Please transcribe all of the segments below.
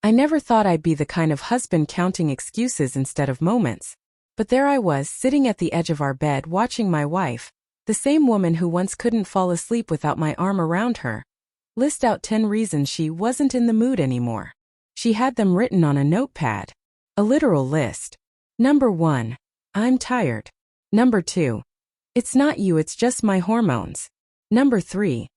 I never thought I'd be the kind of husband counting excuses instead of moments. But there I was, sitting at the edge of our bed watching my wife, the same woman who once couldn't fall asleep without my arm around her, list out 10 reasons she wasn't in the mood anymore. She had them written on a notepad. A literal list. Number 1. I'm tired. Number 2. It's not you, it's just my hormones. Number 3.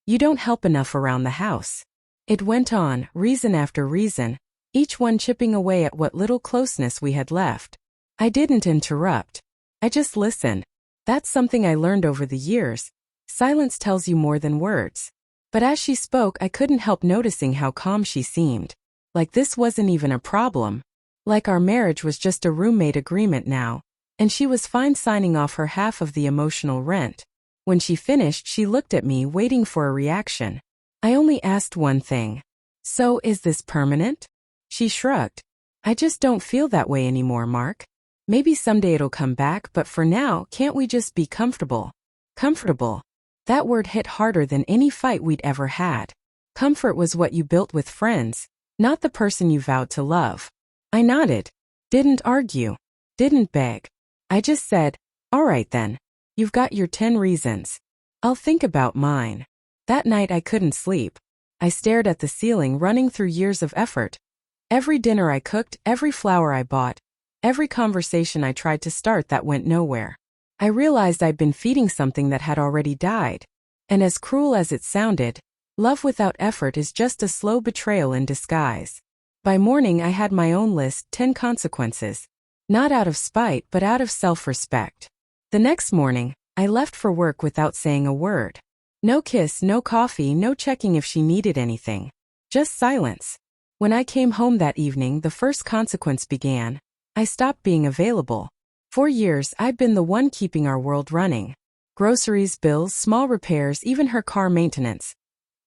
You don't help enough around the house. It went on, reason after reason, each one chipping away at what little closeness we had left. I didn't interrupt. I just listened. That's something I learned over the years. Silence tells you more than words. But as she spoke, I couldn't help noticing how calm she seemed. Like this wasn't even a problem. Like our marriage was just a roommate agreement now, and she was fine signing off her half of the emotional rent. When she finished, she looked at me, waiting for a reaction. I only asked one thing. So, is this permanent? She shrugged. I just don't feel that way anymore, Mark. Maybe someday it'll come back, but for now, can't we just be comfortable? Comfortable. That word hit harder than any fight we'd ever had. Comfort was what you built with friends, not the person you vowed to love. I nodded. Didn't argue. Didn't beg. I just said, all right then. You've got your 10 reasons. I'll think about mine. That night I couldn't sleep. I stared at the ceiling, running through years of effort. Every dinner I cooked, every flower I bought, every conversation I tried to start that went nowhere. I realized I'd been feeding something that had already died. And as cruel as it sounded, love without effort is just a slow betrayal in disguise. By morning I had my own list, 10 consequences. Not out of spite, but out of self-respect. The next morning, I left for work without saying a word. No kiss, no coffee, no checking if she needed anything. Just silence. When I came home that evening, the first consequence began. I stopped being available. For years, I'd been the one keeping our world running. Groceries, bills, small repairs, even her car maintenance.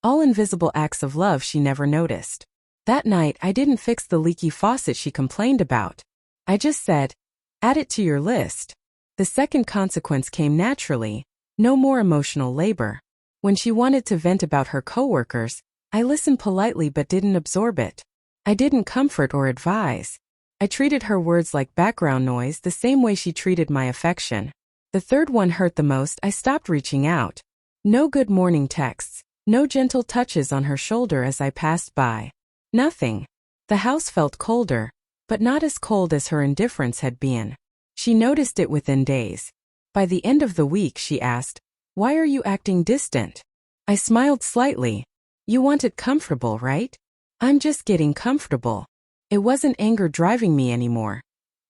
All invisible acts of love she never noticed. That night, I didn't fix the leaky faucet she complained about. I just said, add it to your list. The second consequence came naturally. No more emotional labor. When she wanted to vent about her coworkers, I listened politely but didn't absorb it. I didn't comfort or advise. I treated her words like background noise, the same way she treated my affection. The third one hurt the most. I stopped reaching out. No good morning texts, no gentle touches on her shoulder as I passed by. Nothing. The house felt colder, but not as cold as her indifference had been. She noticed it within days. By the end of the week, she asked, "Why are you acting distant?" I smiled slightly. "You wanted comfortable, right? I'm just getting comfortable." It wasn't anger driving me anymore.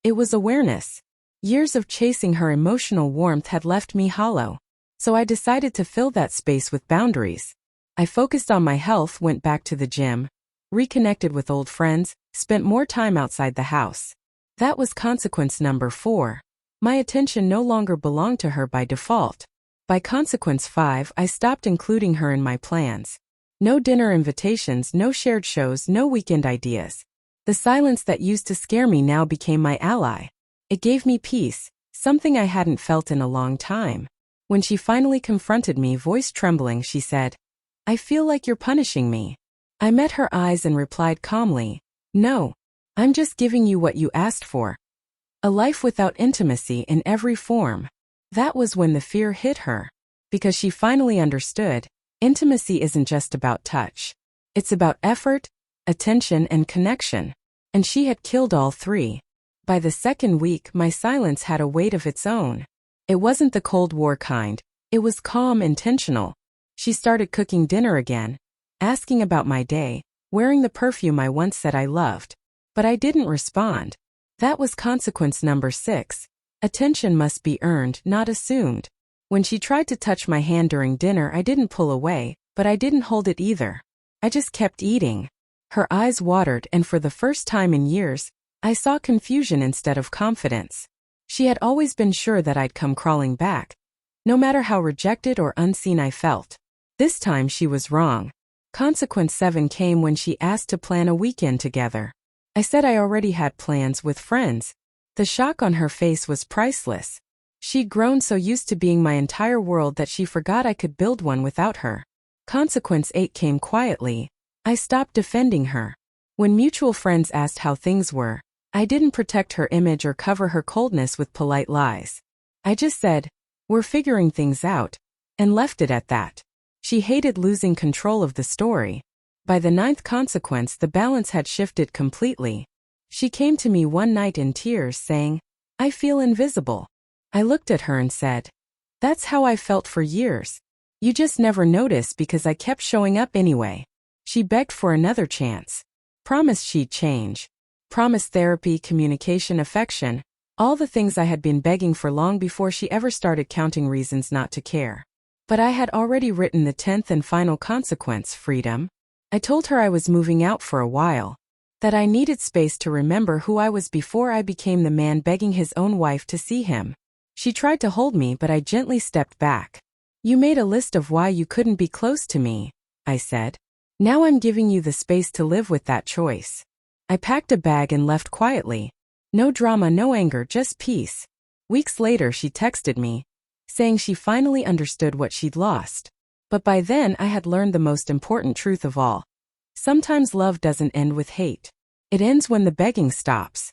It was awareness. Years of chasing her emotional warmth had left me hollow. So I decided to fill that space with boundaries. I focused on my health, went back to the gym, reconnected with old friends, spent more time outside the house. That was consequence number 4. My attention no longer belonged to her by default. By consequence 5, I stopped including her in my plans. No dinner invitations, no shared shows, no weekend ideas. The silence that used to scare me now became my ally. It gave me peace, something I hadn't felt in a long time. When she finally confronted me, voice trembling, she said, "I feel like you're punishing me." I met her eyes and replied calmly, "No, I'm just giving you what you asked for. A life without intimacy in every form." That was when the fear hit her. Because she finally understood, intimacy isn't just about touch. It's about effort, attention, and connection. And she had killed all 3. By the second week, my silence had a weight of its own. It wasn't the Cold War kind. It was calm, intentional. She started cooking dinner again, asking about my day, wearing the perfume I once said I loved. But I didn't respond. That was consequence number 6. Attention must be earned, not assumed. When she tried to touch my hand during dinner, I didn't pull away, but I didn't hold it either. I just kept eating. Her eyes watered, and for the first time in years, I saw confusion instead of confidence. She had always been sure that I'd come crawling back, no matter how rejected or unseen I felt. This time she was wrong. Consequence 7 came when she asked to plan a weekend together. I said I already had plans with friends. The shock on her face was priceless. She'd grown so used to being my entire world that she forgot I could build one without her. Consequence 8 came quietly. I stopped defending her. When mutual friends asked how things were, I didn't protect her image or cover her coldness with polite lies. I just said, "We're figuring things out," and left it at that. She hated losing control of the story. By the ninth consequence, the balance had shifted completely. She came to me one night in tears saying, "I feel invisible." I looked at her and said, "That's how I felt for years. You just never noticed because I kept showing up anyway." She begged for another chance. Promised she'd change. Promised therapy, communication, affection, all the things I had been begging for long before she ever started counting reasons not to care. But I had already written the 10th and final consequence, freedom. I told her I was moving out for a while, that I needed space to remember who I was before I became the man begging his own wife to see him. She tried to hold me, but I gently stepped back. "You made a list of why you couldn't be close to me," I said. "Now I'm giving you the space to live with that choice." I packed a bag and left quietly. No drama, no anger, just peace. Weeks later, she texted me, saying she finally understood what she'd lost. But by then, I had learned the most important truth of all. Sometimes love doesn't end with hate. It ends when the begging stops.